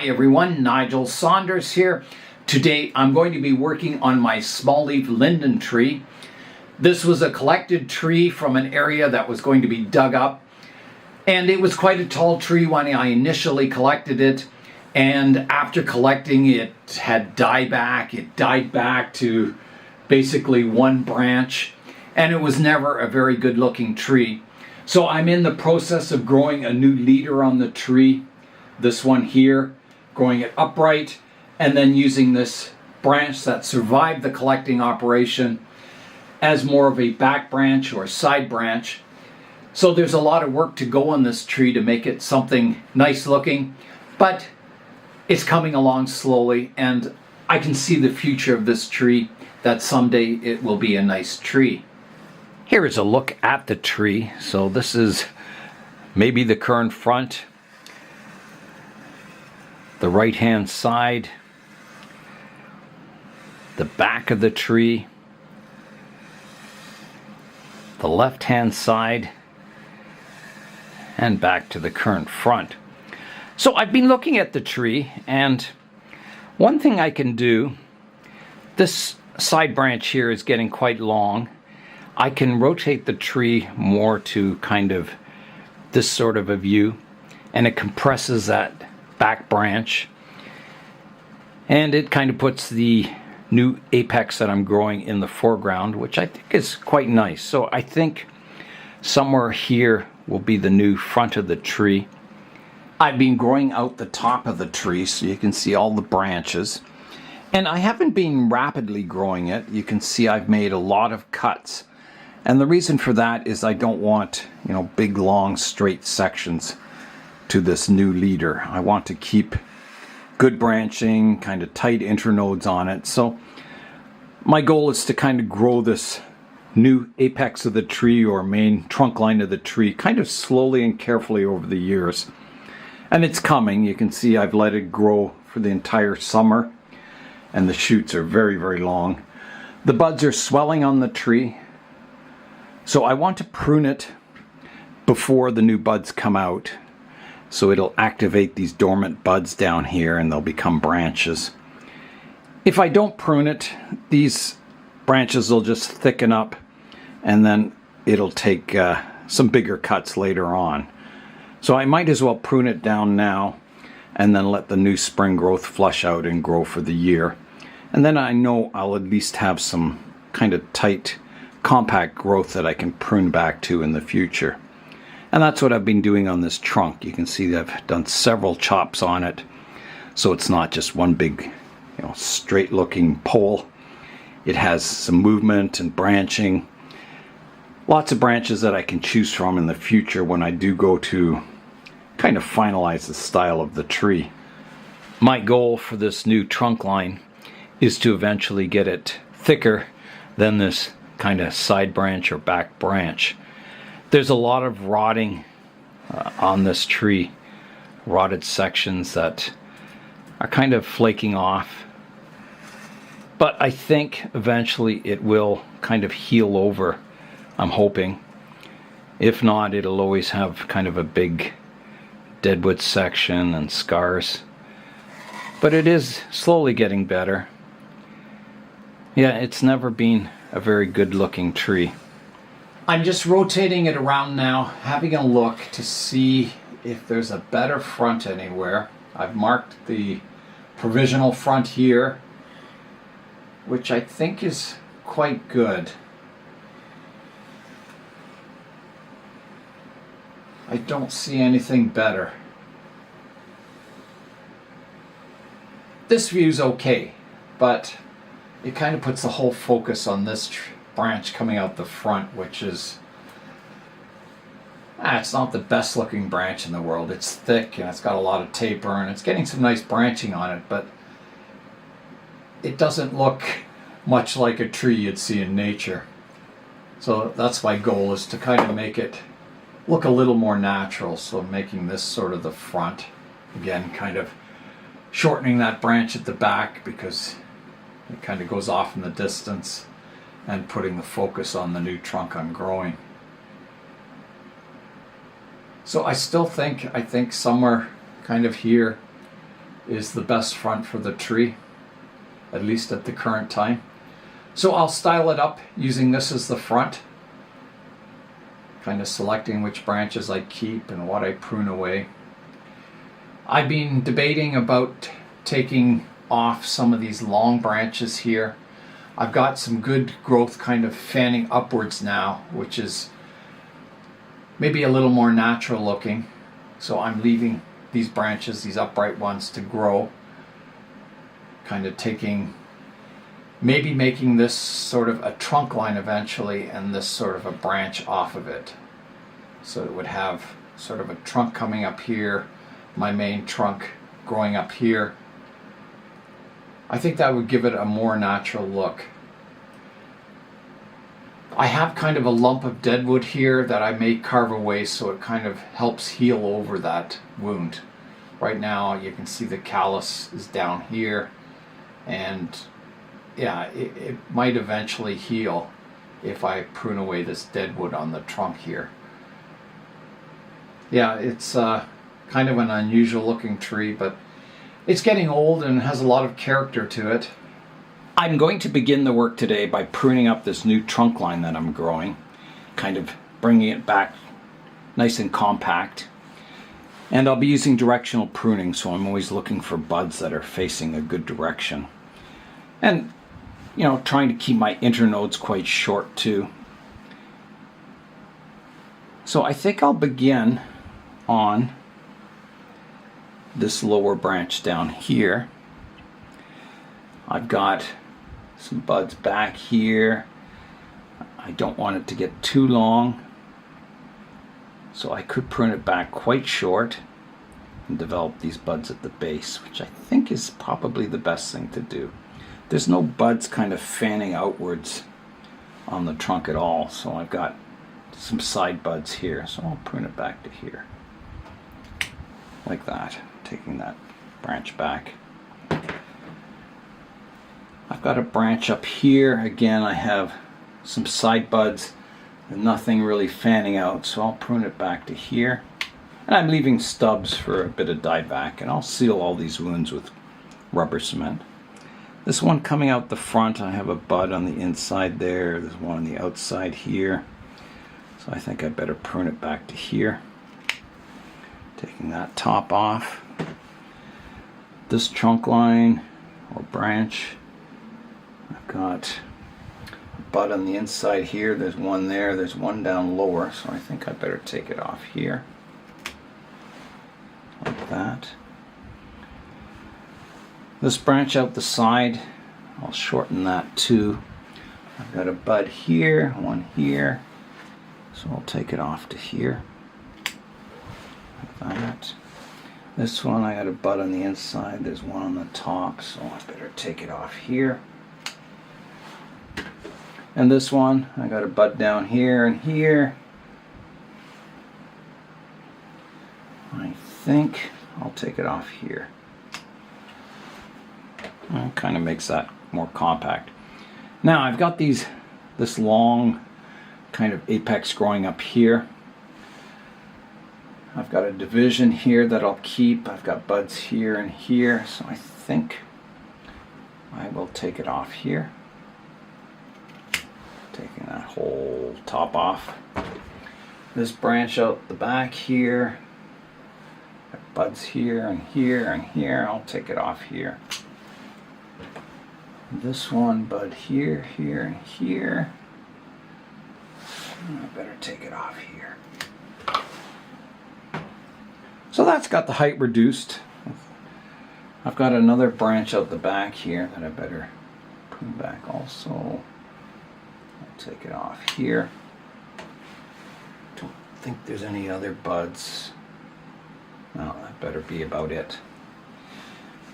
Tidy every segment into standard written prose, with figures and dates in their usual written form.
Hi everyone, Nigel Saunders here. Today I'm going to be working on my small leaf linden tree. This was a collected tree from an area that was going to be dug up, and it was quite a tall tree when I initially collected it, and after collecting it had died back. It died back to basically one branch, and it was never a very good looking tree. So I'm in the process of growing a new leader on the tree. This one here, growing it upright, and then using this branch that survived the collecting operation as more of a back branch or side branch. So there's a lot of work to go on this tree to make it something nice looking, but it's coming along slowly, and I can see the future of this tree, that someday it will be a nice tree. Here is a look at the tree. So this is maybe the current front, the right hand side, the back of the tree, the left hand side, and back to the current front. So I've been looking at the tree, and one thing I can do, this side branch here is getting quite long. I can rotate the tree more to kind of this sort of a view, and it compresses that back branch, and it kind of puts the new apex that I'm growing in the foreground, which I think is quite nice. So I think somewhere here will be the new front of the tree. I've been growing out the top of the tree so you can see all the branches, and I haven't been rapidly growing it. You can see I've made a lot of cuts, and the reason for that is I don't want, big long straight sections to this new leader. I want to keep good branching, kind of tight internodes on it. So my goal is to kind of grow this new apex of the tree or main trunk line of the tree kind of slowly and carefully over the years. And it's coming. You can see I've let it grow for the entire summer, and the shoots are very, very long. The buds are swelling on the tree, so I want to prune it before the new buds come out. So it'll activate these dormant buds down here, and they'll become branches. If I don't prune it, these branches will just thicken up, and then it'll take some bigger cuts later on. So I might as well prune it down now, and then let the new spring growth flush out and grow for the year. And then I know I'll at least have some kind of tight, compact growth that I can prune back to in the future. And that's what I've been doing on this trunk. You can see that I've done several chops on it, so it's not just one big, straight looking pole. It has some movement and branching. Lots of branches that I can choose from in the future when I do go to kind of finalize the style of the tree. My goal for this new trunk line is to eventually get it thicker than this kind of side branch or back branch. There's a lot of rotting on this tree, rotted sections that are kind of flaking off. But I think eventually it will kind of heal over, I'm hoping. If not, it'll always have kind of a big Deadwood section and scars. But it is slowly getting better. Yeah, it's never been a very good looking tree. I'm just rotating it around now, having a look to see if there's a better front anywhere. I've marked the provisional front here, which I think is quite good. I don't see anything better. This view's okay, but it kind of puts the whole focus on this branch coming out the front, which is, it's not the best looking branch in the world. It's thick and it's got a lot of taper, and it's getting some nice branching on it, but it doesn't look much like a tree you'd see in nature. So that's my goal, is to kind of make it look a little more natural. So making this sort of the front, again kind of shortening that branch at the back because it kind of goes off in the distance, and putting the focus on the new trunk I'm growing. So I still think, somewhere kind of here is the best front for the tree, at least at the current time. So I'll style it up using this as the front, kind of selecting which branches I keep and what I prune away. I've been debating about taking off some of these long branches here. I've got some good growth kind of fanning upwards now, which is maybe a little more natural looking. So I'm leaving these branches, these upright ones, to grow. Kind of maybe making this sort of a trunk line eventually, and this sort of a branch off of it. So it would have sort of a trunk coming up here, my main trunk growing up here. I think that would give it a more natural look. I have kind of a lump of deadwood here that I may carve away so it kind of helps heal over that wound. Right now you can see the callus is down here, and yeah, it might eventually heal if I prune away this deadwood on the trunk here. Yeah, it's kind of an unusual looking tree, but it's getting old and has a lot of character to it. I'm going to begin the work today by pruning up this new trunk line that I'm growing, kind of bringing it back nice and compact. And I'll be using directional pruning, so I'm always looking for buds that are facing a good direction. And, you know, trying to keep my internodes quite short too. So I think I'll begin on this lower branch down here. I've got some buds back here. I don't want it to get too long, so I could prune it back quite short and develop these buds at the base, which I think is probably the best thing to do. There's no buds kind of fanning outwards on the trunk at all, so I've got some side buds here, so I'll prune it back to here like that, taking that branch back. I've got a branch up here. Again, I have some side buds and nothing really fanning out, so I'll prune it back to here. And I'm leaving stubs for a bit of dieback, and I'll seal all these wounds with rubber cement. This one coming out the front, I have a bud on the inside there. There's one on the outside here. So I think I better prune it back to here. Taking that top off. This trunk line or branch, I've got a bud on the inside here. There's one there. There's one down lower. So I think I better take it off here. Like that. This branch out the side, I'll shorten that too. I've got a bud here, one here. So I'll take it off to here. Like that. This one, I got a bud on the inside. There's one on the top, so I better take it off here. And this one, I got a bud down here and here. I think I'll take it off here. It kind of makes that more compact. Now I've got this long kind of apex growing up here. I've got a division here that I'll keep. I've got buds here and here, so I think I will take it off here. Taking that whole top off. This branch out the back here. Got buds here and here and here. I'll take it off here. This one, bud here, here, and here. I better take it off here. So that's got the height reduced. I've got another branch out the back here that I better prune back also. I'll take it off here. Don't think there's any other buds. No, that better be about it.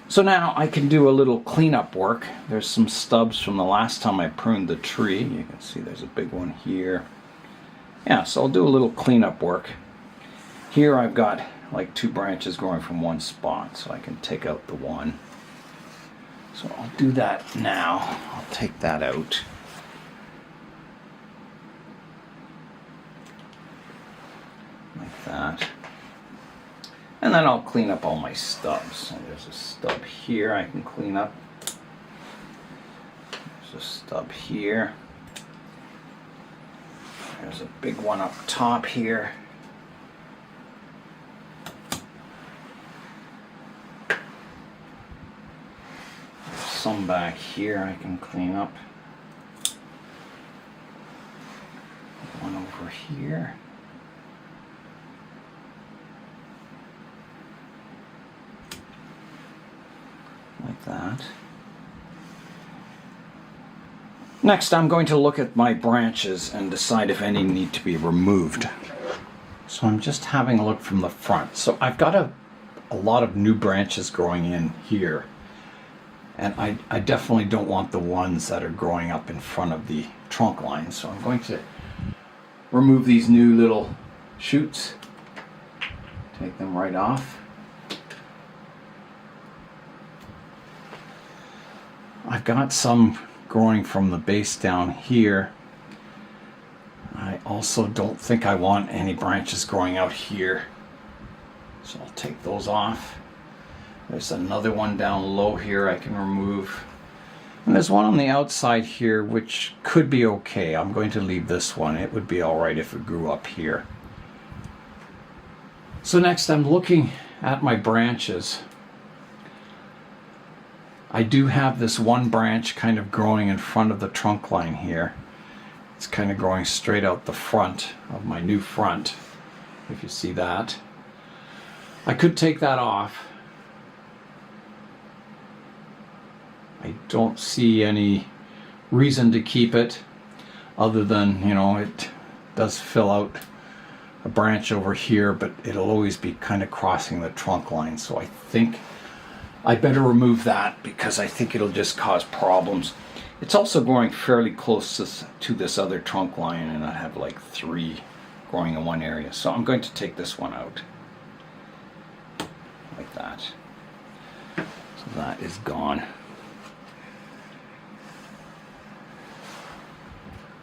So now I can do a little cleanup work. There's some stubs from the last time I pruned the tree. You can see there's a big one here. Yeah, so I'll do a little cleanup work. Here I've got like 2 branches growing from one spot, so I can take out the one. So I'll do that now. I'll take that out. Like that. And then I'll clean up all my stubs. So there's a stub here I can clean up. There's a stub here. There's a big one up top here. There's some back here I can clean up. One over here. Like that. Next, I'm going to look at my branches and decide if any need to be removed. So I'm just having a look from the front. So I've got a lot of new branches growing in here. And I definitely don't want the ones that are growing up in front of the trunk line. So I'm going to remove these new little shoots. Take them right off. I've got some growing from the base down here. I also don't think I want any branches growing out here. So I'll take those off. There's another one down low here I can remove. And there's one on the outside here which could be okay. I'm going to leave this one. It would be alright if it grew up here. So next I'm looking at my branches. I do have this one branch kind of growing in front of the trunk line here. It's kind of growing straight out the front of my new front, if you see that. I could take that off. I don't see any reason to keep it other than, you know, it does fill out a branch over here, but it'll always be kind of crossing the trunk line. So I think I better remove that because I think it'll just cause problems. It's also growing fairly close to this other trunk line, and I have like 3 growing in one area. So I'm going to take this one out. Like that. So that is gone.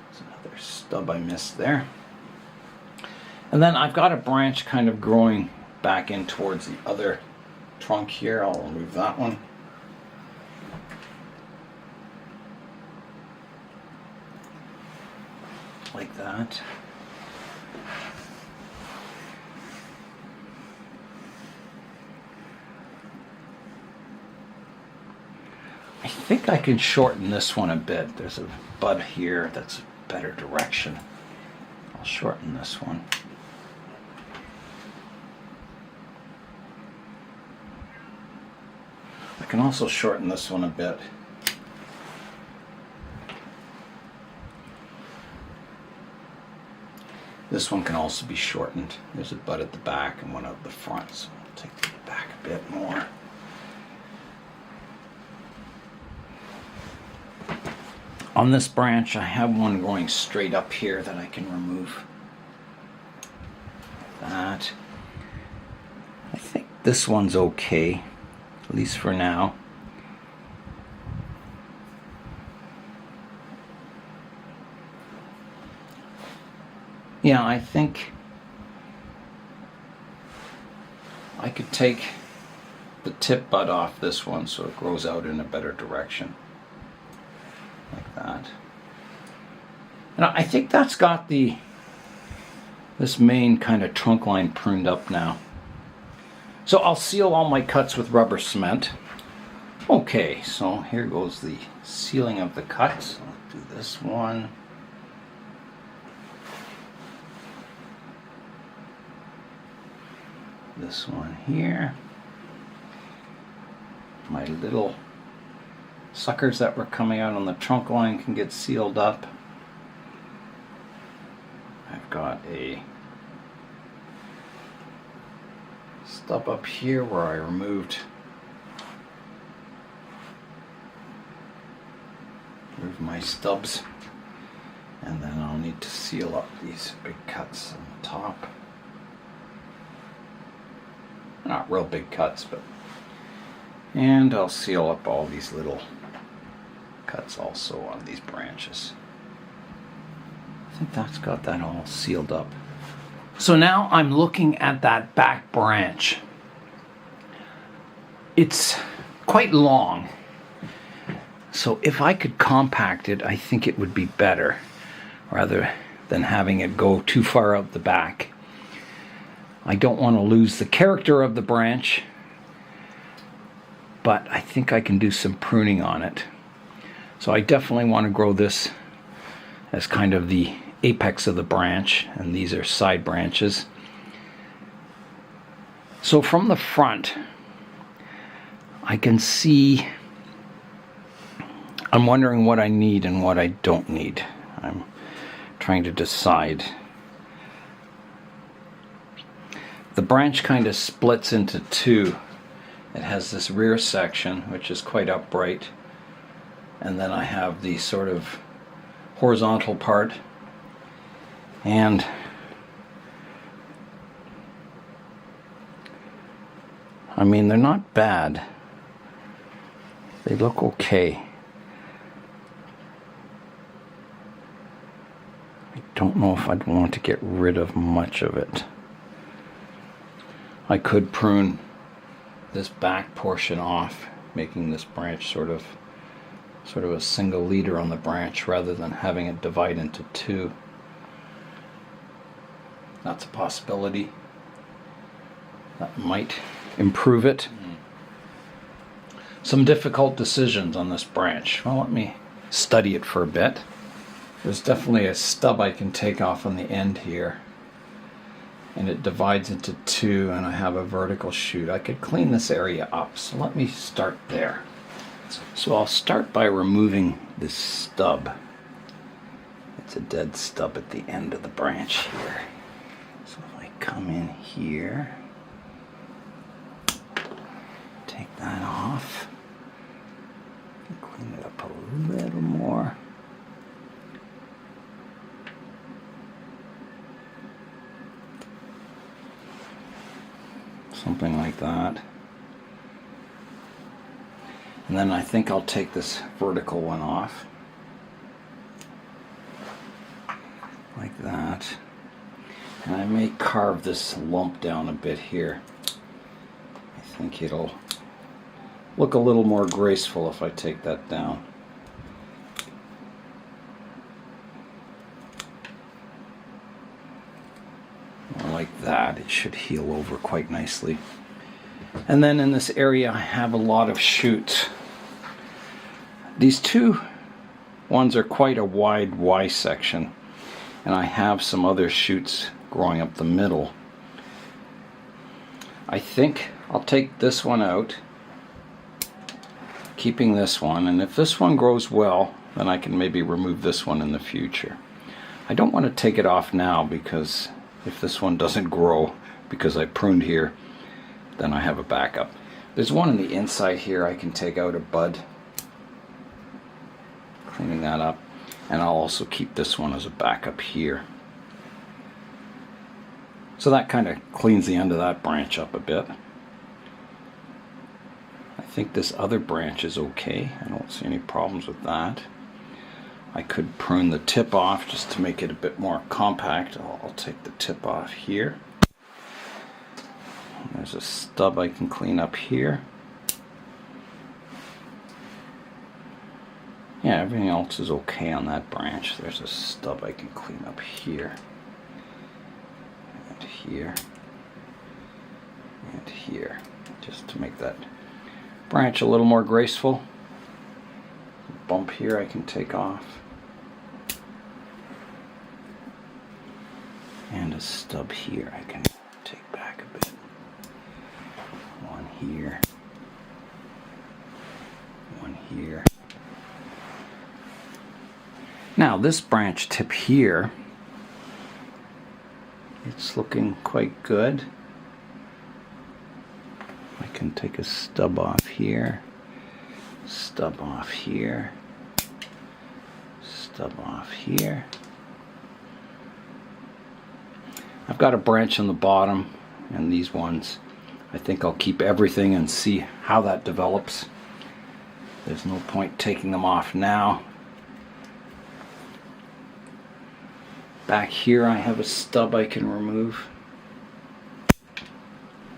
There's another stub I missed there. And then I've got a branch kind of growing back in towards the other trunk here. I'll remove that one. Like that. I think I can shorten this one a bit. There's a bud here that's a better direction. I'll shorten this one. I can also shorten this one a bit. This one can also be shortened. There's a bud at the back and one at the front, so I'll take the back a bit more. On this branch, I have one going straight up here that I can remove. Like that. I think this one's okay, at least for now. Yeah, I think I could take the tip bud off this one so it grows out in a better direction. Like that. And I think that's got this main kind of trunk line pruned up now. So I'll seal all my cuts with rubber cement. Okay, so here goes the sealing of the cuts. I'll do this one. This one here. My little suckers that were coming out on the trunk line can get sealed up. I've got a stub up here where I removed my stubs, and then I'll need to seal up these big cuts on the top. Not real big cuts, but, and I'll seal up all these little cuts also on these branches. I think that's got that all sealed up. So now I'm looking at that back branch. it's quite long. So if I could compact it, I think it would be better, rather than having it go too far out the back. I don't want to lose the character of the branch, but I think I can do some pruning on it. So I definitely want to grow this as kind of the apex of the branch, and these are side branches. So from the front, I can see, I'm wondering what I need and what I don't need. I'm trying to decide. The branch kind of splits into two. It has this rear section, which is quite upright, and then I have the sort of horizontal part, and I mean, they're not bad. They look okay. I don't know if I'd want to get rid of much of it. I could prune this back portion off, making this branch sort of a single leader on the branch rather than having it divide into two. That's a possibility. That might improve it. Some difficult decisions on this branch. Well, let me study it for a bit. There's definitely a stub I can take off on the end here, and it divides into two, and I have a vertical shoot. I could clean this area up, so let me start there. So I'll start by removing this stub. It's a dead stub at the end of the branch here. So if I come in here, take that off, and clean it up a little more. Something like that. And then I think I'll take this vertical one off. Like that. And I may carve this lump down a bit here. I think it'll look a little more graceful if I take that down. Like that, it should heal over quite nicely. And then in this area I have a lot of shoots. These two ones are quite a wide Y section, and I have some other shoots growing up the middle. I think I'll take this one out, keeping this one, and if this one grows well, then I can maybe remove this one in the future. I don't want to take it off now, because if this one doesn't grow because I pruned here, then I have a backup. There's one on the inside here I can take out a bud, cleaning that up, and I'll also keep this one as a backup here. So that kind of cleans the end of that branch up a bit. I think this other branch is okay. I don't see any problems with that. I could prune the tip off just to make it a bit more compact. I'll take the tip off here. There's a stub I can clean up here. Yeah, everything else is okay on that branch. There's a stub I can clean up here. And here. And here. Just to make that branch a little more graceful. Bump here I can take off. And a stub here I can take back a bit. One here. One here. Now this branch tip here, it's looking quite good. I can take a stub off here. Stub off here. Stub off here. I've got a branch on the bottom, and these ones, I think I'll keep everything and see how that develops. There's no point taking them off now. Back here I have a stub I can remove.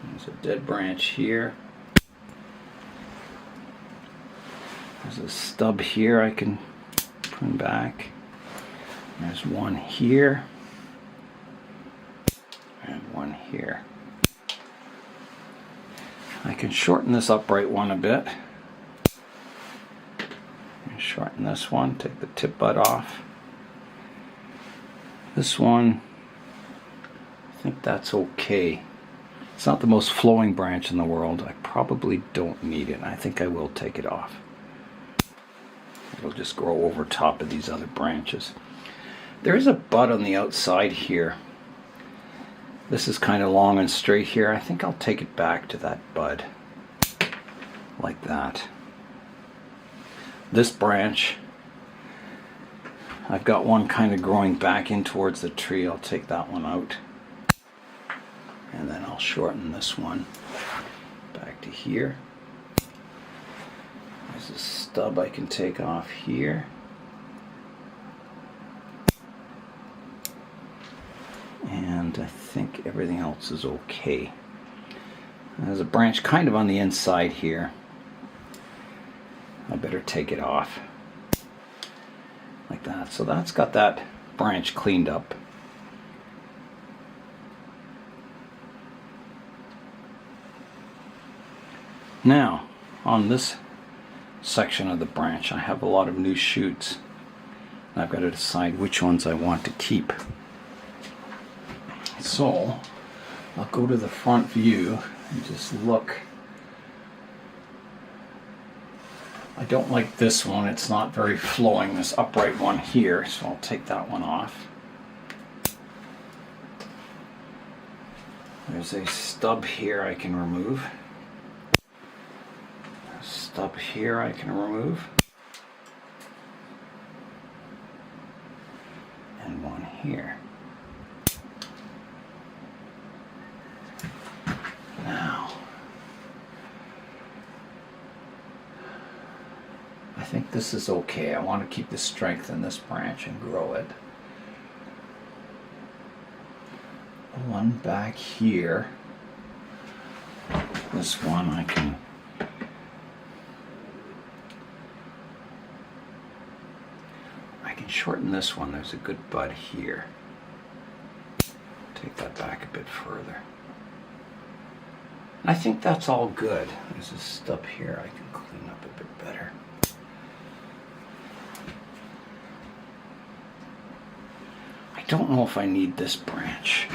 There's a dead branch here. There's a stub here I can prune back. There's one here and one here. I can shorten this upright one a bit. And shorten this one, take the tip bud off. This one, I think that's okay. It's not the most flowing branch in the world. I probably don't need it. I think I will take it off. It'll just grow over top of these other branches. There is a bud on the outside here. This is kind of long and straight here. I think I'll take it back to that bud. Like that. This branch, I've got one kind of growing back in towards the tree. I'll take that one out. And then I'll shorten this one back to here. There's a stub I can take off here. And I think everything else is okay. There's a branch kind of on the inside here. I better take it off. Like that. So that's got that branch cleaned up. Now, on this section of the branch, I have a lot of new shoots. And I've got to decide which ones I want to keep. So, I'll go to the front view and just look. I don't like this one. It's not very flowing, this upright one here, so I'll take that one off. There's a stub here I can remove. A stub here I can remove. And one here. Now, I think this is okay. I want to keep the strength in this branch and grow it. One back here. This one I can shorten this one. There's a good bud here. Take that back a bit further. I think that's all good. There's a stub here I can clean up a bit better. I don't know if I need this branch.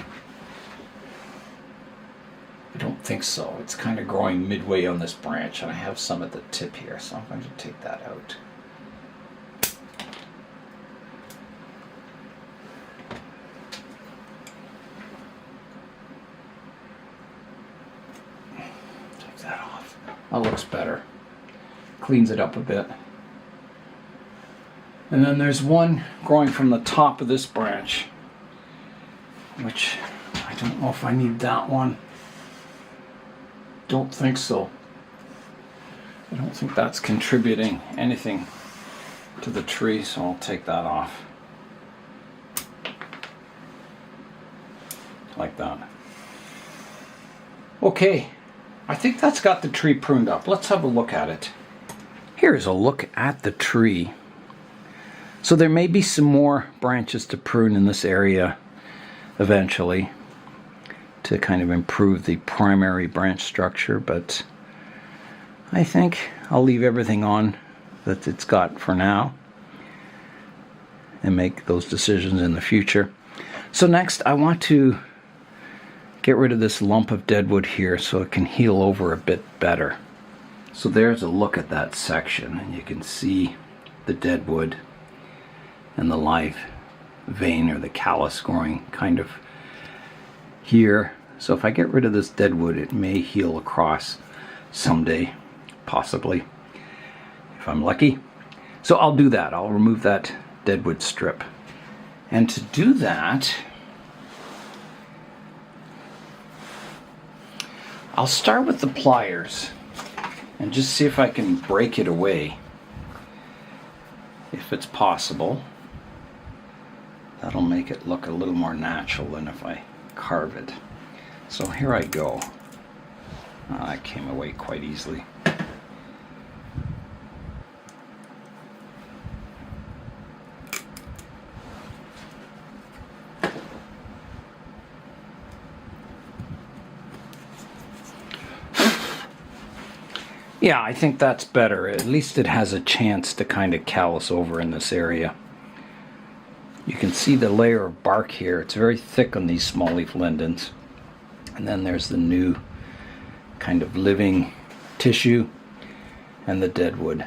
I don't think so. It's kind of growing midway on this branch, and I have some at the tip here, so I'm going to take that out. Take that off. That looks better. Cleans it up a bit. And then there's one growing from the top of this branch, which I don't know if I need that one. Don't think so. I don't think that's contributing anything to the tree, so I'll take that off. Like that. Okay, I think that's got the tree pruned up. Let's have a look at it. Here's a look at the tree. So there may be some more branches to prune in this area eventually to kind of improve the primary branch structure, but I think I'll leave everything on that it's got for now and make those decisions in the future. So next I want to get rid of this lump of deadwood here so it can heal over a bit better. So there's a look at that section, and you can see the deadwood and the live vein or the callus growing kind of here. So if I get rid of this deadwood, it may heal across someday, possibly, if I'm lucky. So I'll do that. I'll remove that deadwood strip. And to do that, I'll start with the pliers and just see if I can break it away, if it's possible. That'll make it look a little more natural than if I carve it. So here I go. That came away quite easily. Yeah, I think that's better. At least it has a chance to kind of callus over in this area. You can see the layer of bark here. It's very thick on these small leaf lindens. And then there's the new kind of living tissue and the deadwood.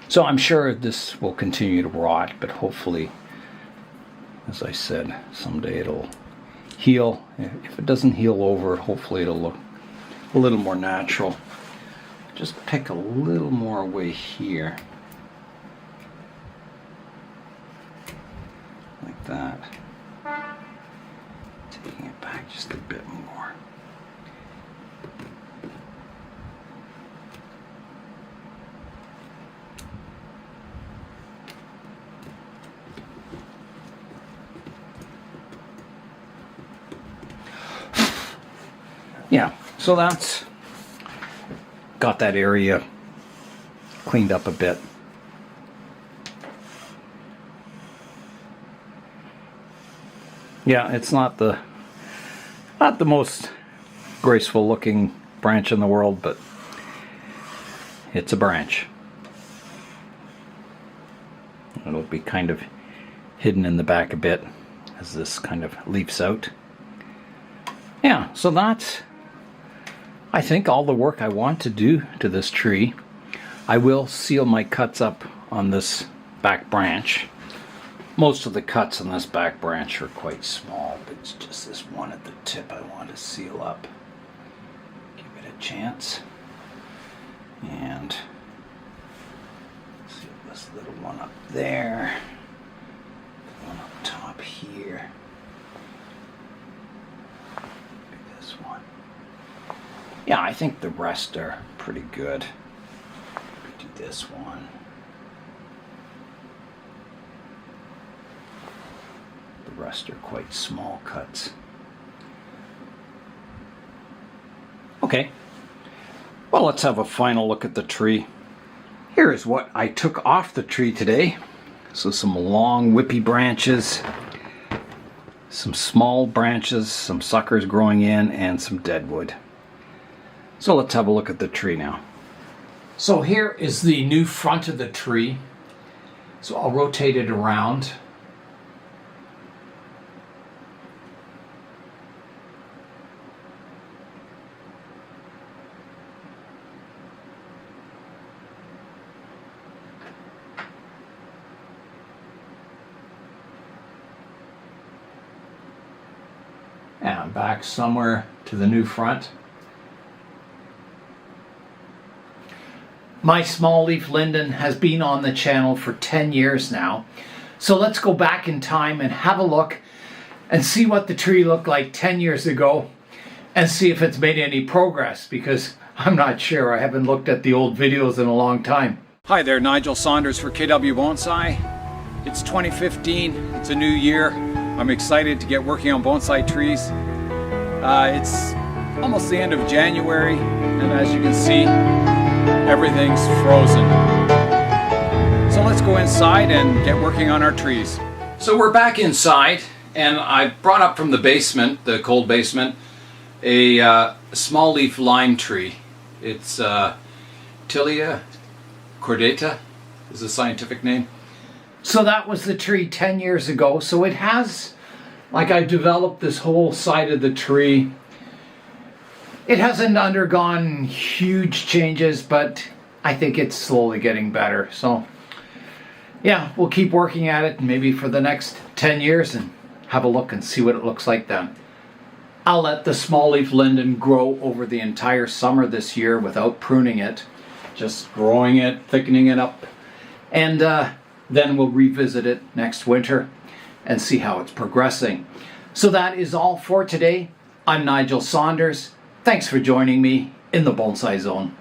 So I'm sure this will continue to rot, but hopefully, as I said, someday it'll heal. If it doesn't heal over, hopefully it'll look a little more natural. Just pick a little more away here. Like that. Taking it back just a bit more. Yeah, so that's got that area cleaned up a bit. Yeah, it's not the most graceful looking branch in the world, but it's a branch. It'll be kind of hidden in the back a bit as this kind of leaps out. Yeah, so that's, I think, all the work I want to do to this tree. I will seal my cuts up on this back branch. Most of the cuts on this back branch are quite small, but it's just this one at the tip I want to seal up. Give it a chance. And seal this little one up there. The one up top here. This one. Yeah, I think the rest are pretty good. Do this one. The rest are quite small cuts. Okay, well, let's have a final look at the tree. Here is what I took off the tree today. So some long whippy branches, some small branches, some suckers growing in, and some deadwood. So let's have a look at the tree now. So here is the new front of the tree. So I'll rotate it around. And back somewhere to the new front. My small leaf linden has been on the channel for 10 years now. So let's go back in time and have a look and see what the tree looked like 10 years ago and see if it's made any progress, because I'm not sure. I haven't looked at the old videos in a long time. Hi there, Nigel Saunders for KW Bonsai. It's 2015, it's a new year. I'm excited to get working on bonsai trees. It's almost the end of January, and as you can see, everything's frozen. So let's go inside and get working on our trees. So we're back inside, and I brought up from the basement, the cold basement, a small leaf lime tree. It's Tilia cordata is the scientific name. So that was the tree 10 years ago. So it has, like, I've developed this whole side of the tree. It hasn't undergone huge changes, but I think it's slowly getting better. So yeah, we'll keep working at it maybe for the next 10 years and have a look and see what it looks like then. I'll let the small leaf linden grow over the entire summer this year without pruning it, just growing it, thickening it up, and then we'll revisit it next winter and see how it's progressing. So that is all for today. I'm Nigel Saunders. Thanks for joining me in the Bonsai Zone.